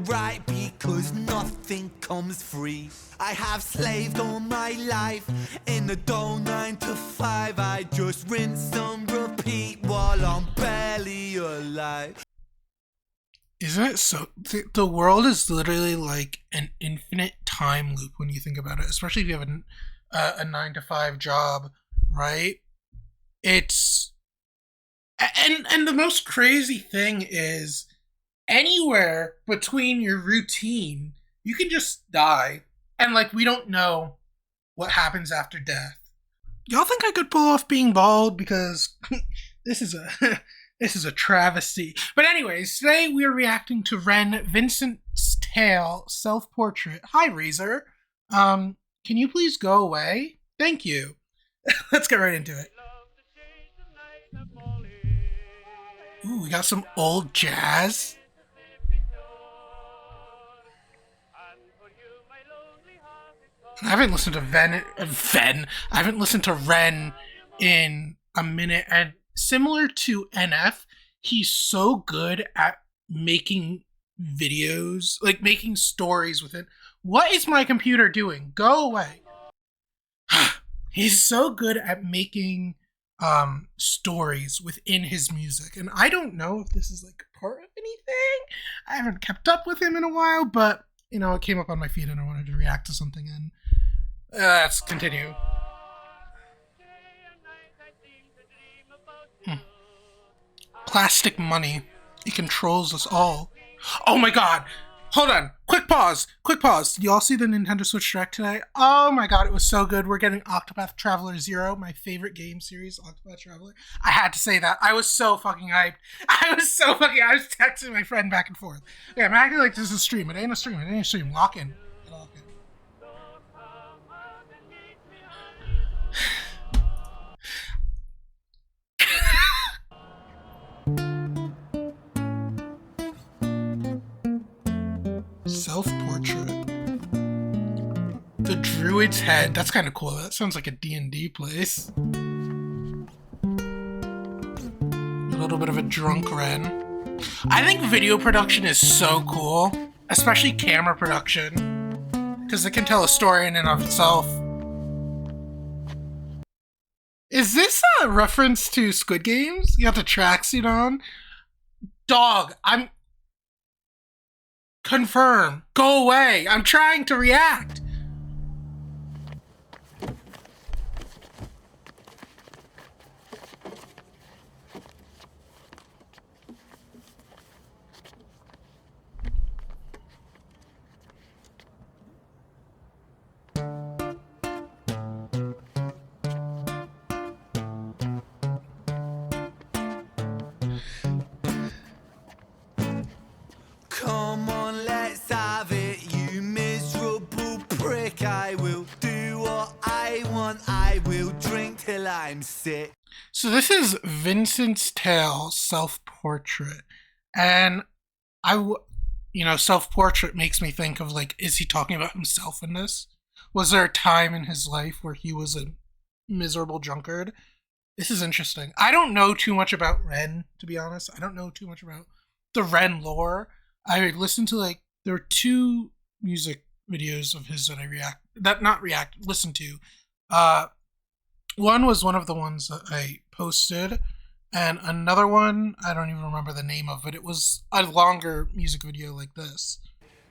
right because nothing comes free. I have slaved all my life in a dull 9 to 5. I just rinse and repeat while I'm barely alive. Isn't it so? The world is literally like an infinite time loop when you think about it, especially if you have a 9 to 5 job, right? It's and the most crazy thing is anywhere between your routine, you can just die, and like we don't know what happens after death. Y'all think I could pull off being bald? Because this is a this is a travesty. But anyways, today we are reacting to Vincent's Tale self-portrait. Hi, Razor. Can you please go away? Thank you. Let's get right into it. Ooh, we got some old jazz. I haven't listened to I haven't listened to Ren in a minute, and similar to NF, he's so good at making videos, like making stories with it. What is my computer doing? Go away. He's so good at making stories within his music, and I don't know if this is like part of anything. I haven't kept up with him in a while, but you know, it came up on my feed and I wanted to react to something, and let's continue. Plastic money. It controls us all. Oh my god! Hold on! Quick pause! Quick pause! Did y'all see the Nintendo Switch Direct today? Oh my god, it was so good. We're getting Octopath Traveler 0, my favorite game series, Octopath Traveler. I had to say that. I was so fucking hyped. I was texting my friend back and forth. Okay, I'm acting like this is a stream. It ain't a stream. It ain't a stream. Lock in. Lock in. Self-portrait. The Druid's Head. That's kind of cool. That sounds like a D&D place. A little bit of a drunk Ren. I think video production is so cool, especially camera production, because it can tell a story in and of itself. Is this a reference to Squid Games? You got the tracksuit on? Dog, I'm... Confirm. Go away. I'm trying to react. Come on, let's have it, you miserable prick. I will do what I want. I will drink till I'm sick. So this is Vincent's Tale self-portrait. And self-portrait makes me think of like, is he talking about himself in this? Was there a time in his life where he was a miserable drunkard? This is interesting. I don't know too much about Ren, to be honest. I don't know too much about the Ren lore. I listened to there were 2 music videos of his that listened to. One was one of the ones that I posted, and another one, I don't even remember the name of it. It was a longer music video like this.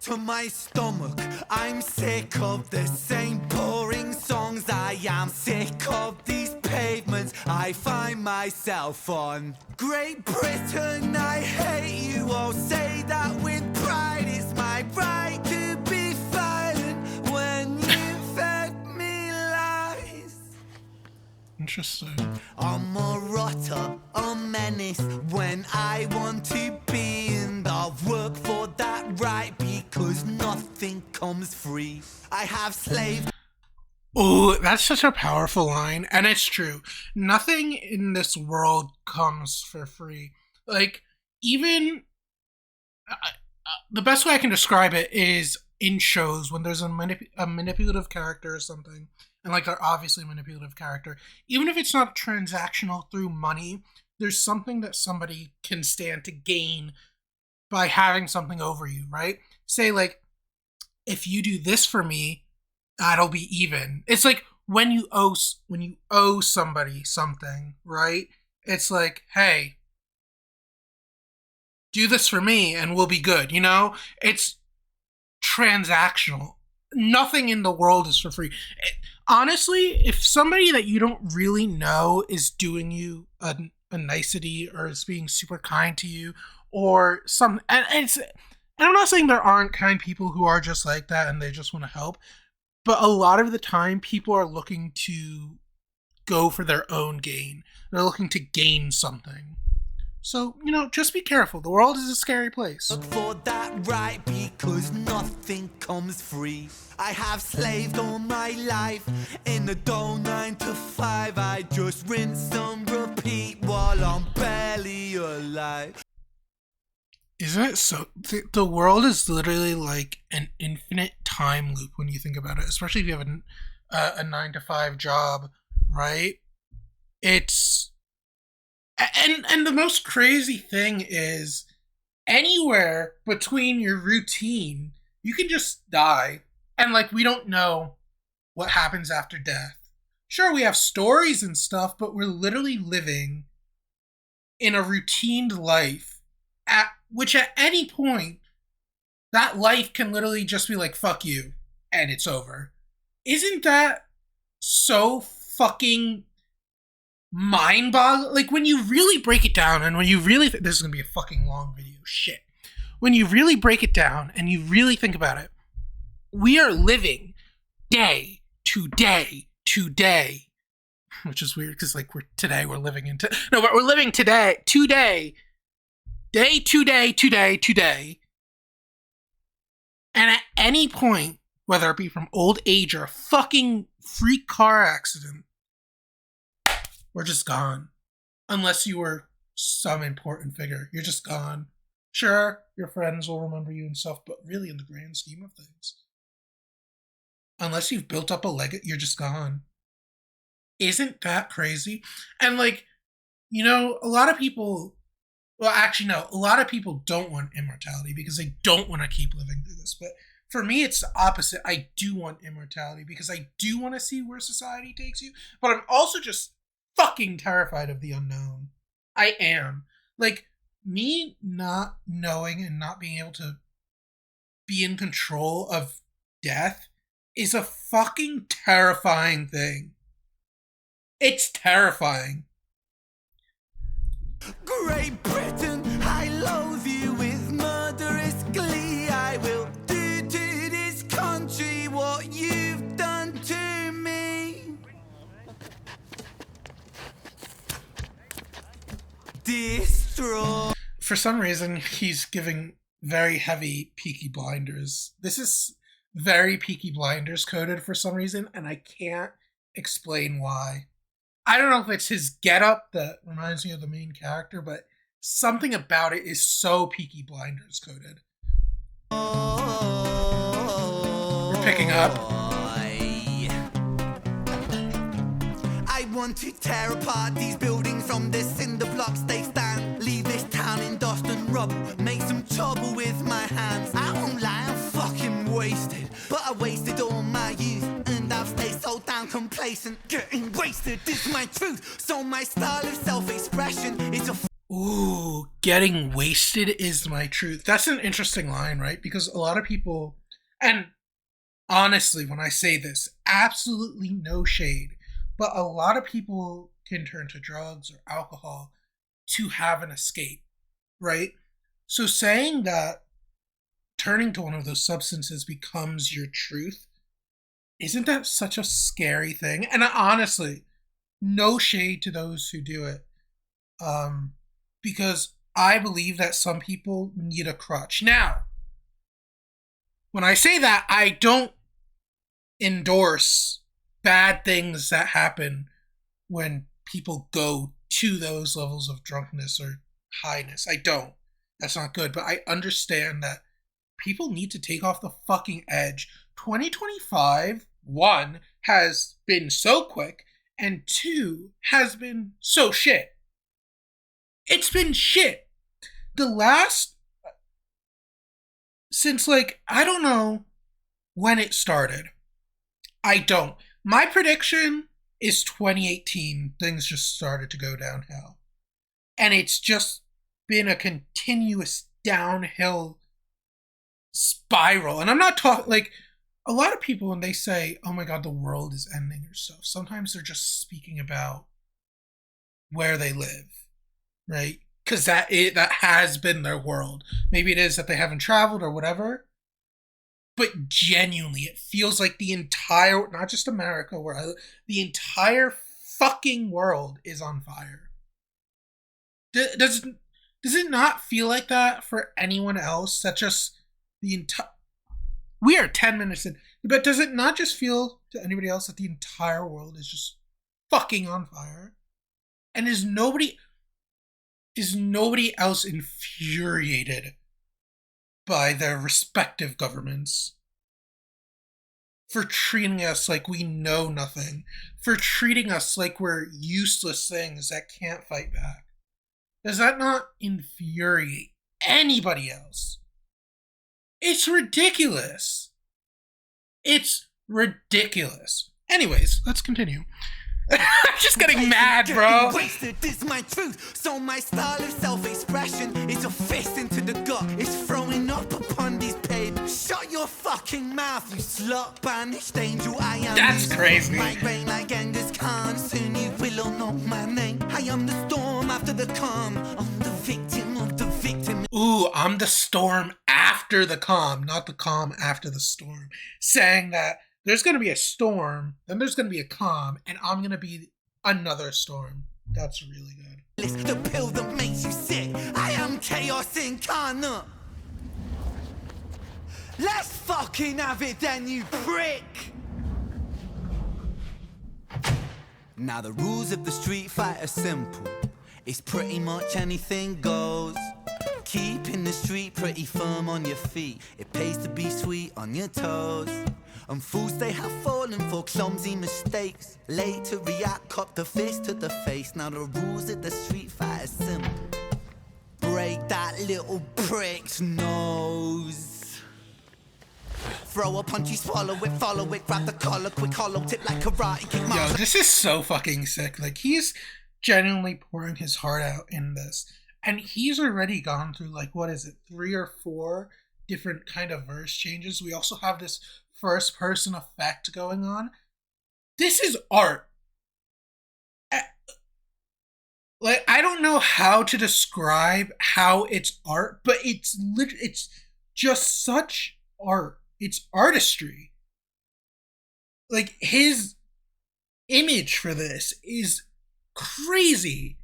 To my stomach, I'm sick of the same boring songs. I am sick of these pavements I find myself on. Great Britain, I hate you. I'll say that with pride. It's my right to be violent when you fed me lies. Interesting. I'm a rotter, a menace when I want to be, and I'll work for that right because nothing comes free. I have slaved. Oh, that's such a powerful line, and it's true. Nothing in this world comes for free. Like, even the best way I can describe it is in shows when there's a manipulative character or something, and like they're obviously a manipulative character, even if it's not transactional through money, there's something that somebody can stand to gain by having something over you, right? Say, like, if you do this for me, that'll be even. It's like when you owe somebody something, right? It's like, hey, do this for me and we'll be good, you know? It's transactional. Nothing in the world is for free. Honestly, if somebody that you don't really know is doing you a nicety or is being super kind to you or some and I'm not saying there aren't kind people who are just like that and they just want to help, but a lot of the time people are looking to go for their own gain. They're looking to gain something. So, just be careful. The world is a scary place. Look for that right because nothing comes free. I have slaved all my life in the dull 9 to 5. I just rinse and repeat while I'm barely alive. Isn't it so? The world is literally like an infinite time loop when you think about it, especially if you have a 9 to 5 job, right? It's and the most crazy thing is anywhere between your routine, you can just die. And like we don't know what happens after death. Sure, we have stories and stuff, but we're literally living in a routined life which at any point that life can literally just be like fuck you and it's over. Isn't that so fucking mind-boggling? Like when you really break it down and when you really this is gonna be a fucking long video, shit. When you really break it down and you really think about it, we are living day to day to day, which is weird because like we're living into no, but we're living today day to day to day to day, and at any point, whether it be from old age or a fucking freak car accident, we're just gone. Unless you were some important figure, you're just gone. Sure, your friends will remember you and stuff, but really in the grand scheme of things, unless you've built up a legacy, you're just gone. Isn't that crazy? And like, a lot of people, well, actually, no, a lot of people don't want immortality because they don't want to keep living through this. But for me, it's the opposite. I do want immortality because I do want to see where society takes you. But I'm also just fucking terrified of the unknown. I am. Like, me not knowing and not being able to be in control of death is a fucking terrifying thing. It's terrifying. Great Britain, I loathe you with murderous glee. I will do to this country what you've done to me. Destroy. For some reason, he's giving very heavy Peaky Blinders. This is very Peaky Blinders coded for some reason, and I can't explain why. I don't know if it's his getup that reminds me of the main character, but something about it is so Peaky Blinders coded. We're picking up. I want to tear apart these buildings from the cinder blocks they stand. Leave this town in dust and rubble. Make some trouble with my hands. I won't lie, I'm fucking wasted. But I wasted all my youth. And I've stayed so damn complacent. Getting wasted is my truth. So my style of self-expression is a... Ooh, getting wasted is my truth. That's an interesting line, right? Because a lot of people... And honestly, when I say this, absolutely no shade. But a lot of people can turn to drugs or alcohol to have an escape, right? So saying that turning to one of those substances becomes your truth, isn't that such a scary thing? And honestly, no shade to those who do it. Because I believe that some people need a crutch. Now, when I say that, I don't endorse bad things that happen when people go to those levels of drunkenness or highness. I don't. That's not good. But I understand that people need to take off the fucking edge. 2025, one, has been so quick, and two, has been so shit. It's been shit. The last since, like, I don't know when it started. I don't. My prediction is 2018, things just started to go downhill. And it's just been a continuous downhill spiral. And I'm not talking, like, a lot of people, when they say, oh my god, the world is ending or stuff, sometimes they're just speaking about where they live, right? Because that has been their world. Maybe it is that they haven't traveled or whatever. But genuinely, it feels like the entire, not just America, where the entire fucking world is on fire. Does it not feel like that for anyone else? That just the entire... We are 10 minutes in. But does it not just feel to anybody else that the entire world is just fucking on fire? And is nobody else infuriated by their respective governments for treating us like we know nothing, for treating us like we're useless things that can't fight back? Does that not infuriate anybody else? It's ridiculous. It's ridiculous. Anyways, let's continue. I'm just getting mad, bro. Wasted, this my truth. So my style of self-expression is a fist into the gut. It's throwing up upon these papers. Shut your fucking mouth, you slut banished angel. I am. That's crazy. My brain like Genghis Khan. Soon you will all know my name. I am the storm after the calm. I'm the victim of the victim. Ooh, I'm the storm after the calm, not the calm after the storm. Saying that there's going to be a storm, then there's going to be a calm, and I'm going to be another storm. That's really good. It's the pill that makes you sick. I am chaos incarnate. Let's fucking have it then, you prick. Now the rules of the street fight are simple. It's pretty much anything goes. Keeping the street pretty firm on your feet. It pays to be sweet on your toes. And fools they have fallen for clumsy mistakes. Late to react, cop the fist to the face. Now the rules of the street fight are simple. Break that little prick's nose. Throw a punch, you swallow it, follow it, grab the collar, quick hollow tip like karate kick. Yo, this is so fucking sick. Like, he's genuinely pouring his heart out in this. And he's already gone through, like, what is it, 3 or 4 different kind of verse changes. We also have this first person effect going on. This is art. Like, I don't know how to describe how it's art, but it's just such art. It's artistry. Like, his image for this is crazy.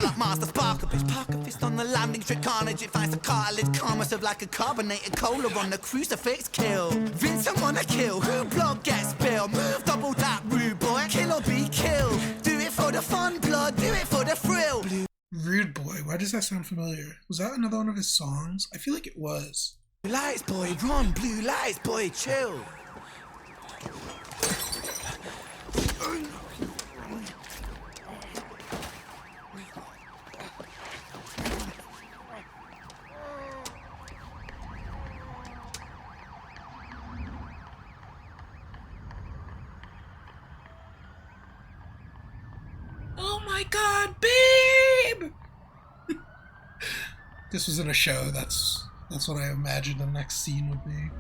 Like Master Sparker fist on the landing strip carnage. It finds the cartilage karma served like a carbonated cola on the crucifix kill. Vincent wanna kill, who blood gets spilled. Move double that rude boy, kill or be killed. Do it for the fun, blood, do it for the thrill. Rude boy, why does that sound familiar? Was that another one of his songs? I feel like it was. Blue lights boy, run, blue lights boy, chill. Oh my god, babe! This was in a show, that's what I imagined the next scene would be.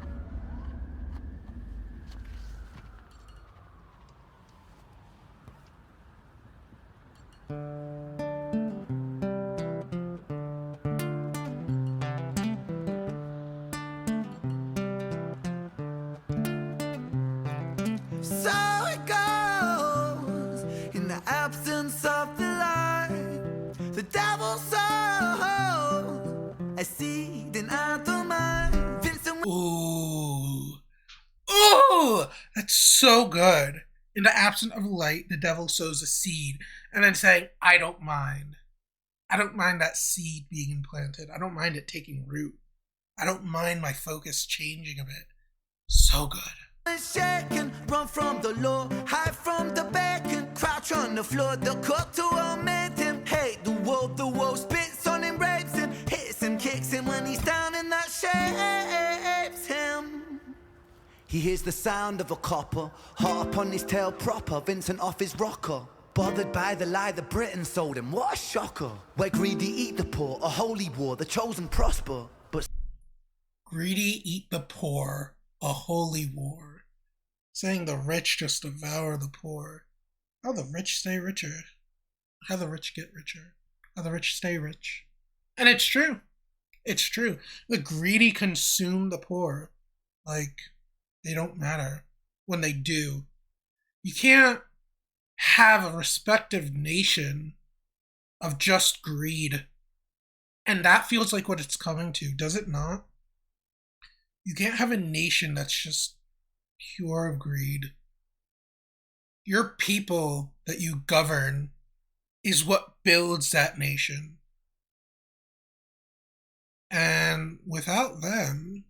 So it goes in the absence of the light. The devil sows a seed in our mind. Vincent. Ooh. Ooh! That's so good. In the absence of light, the devil sows a seed. And then saying, I don't mind. I don't mind that seed being implanted. I don't mind it taking root. I don't mind my focus changing a bit. So good. Shaken, run from the law, hide from the bacon, crouch on the floor. The cook to omit him, hate the wolf spits on him, rapes him, hits him, kicks him when he's down in that shade. He hears the sound of a copper, hot upon his tail proper, Vincent off his rocker. Bothered by the lie the Britons sold him, what a shocker. Where greedy eat the poor, a holy war, the chosen prosper. But greedy eat the poor, a holy war. Saying the rich just devour the poor. How the rich stay richer. How the rich get richer. How the rich stay rich. And it's true. It's true. The greedy consume the poor. Like, they don't matter when they do. You can't have a respective nation of just greed. And that feels like what it's coming to, does it not? You can't have a nation that's just pure of greed. Your people that you govern is what builds that nation. And without them,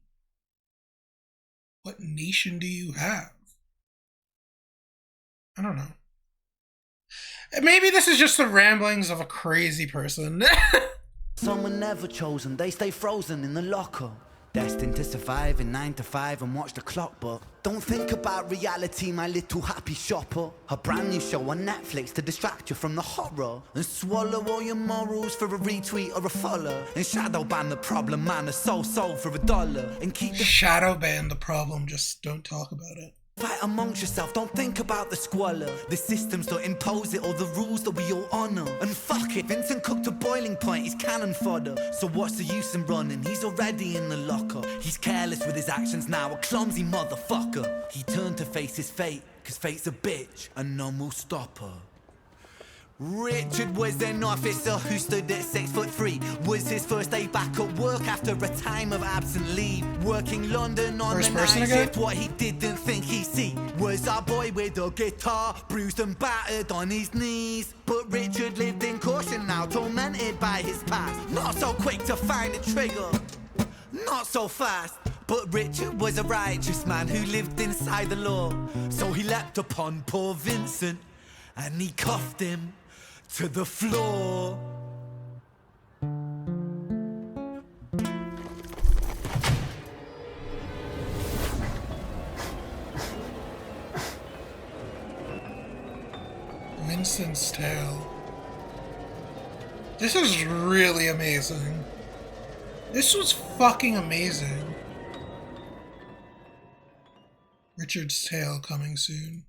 what nation do you have? I don't know. Maybe this is just the ramblings of a crazy person. some were never chosen, they stay frozen in the locker. Destined to survive in 9 to 5 and watch the clock, but don't think about reality, my little happy shopper. A brand new show on Netflix to distract you from the horror. And swallow all your morals for a retweet or a follow. And shadow ban the problem, man, a soul for $1. And keep the shadow ban the problem, just don't talk about it. Fight amongst yourself, don't think about the squalor. The systems don't impose it or the rules that we all honour. And fuck it, Vincent cooked to boiling point, he's cannon fodder. So what's the use in running, he's already in the locker. He's careless with his actions now, a clumsy motherfucker. He turned to face his fate, cause fate's a bitch and none will stop her. Richard was an officer who stood at 6'3". Was his first day back at work after a time of absent leave. Working London on the night shift, what he didn't think he'd see was our boy with a guitar, bruised and battered on his knees. But Richard lived in caution now, tormented by his past. Not so quick to find a trigger, not so fast. But Richard was a righteous man who lived inside the law. So he leapt upon poor Vincent and he cuffed him to the floor. Vincent's Tale. This is really amazing. This was fucking amazing. Richard's Tale coming soon.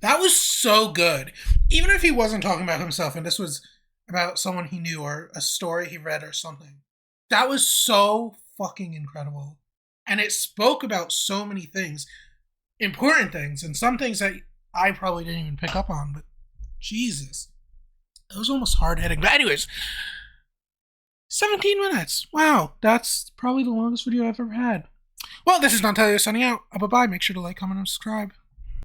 That was so good. Even if he wasn't talking about himself and this was about someone he knew or a story he read or something, that was so fucking incredible. And it spoke about so many things, important things, and some things that I probably didn't even pick up on, but Jesus. It was almost hard-hitting. But anyways, 17 minutes. Wow, that's probably the longest video I've ever had. Well, this is Dantelios signing out. Bye-bye. Make sure to like, comment, and subscribe.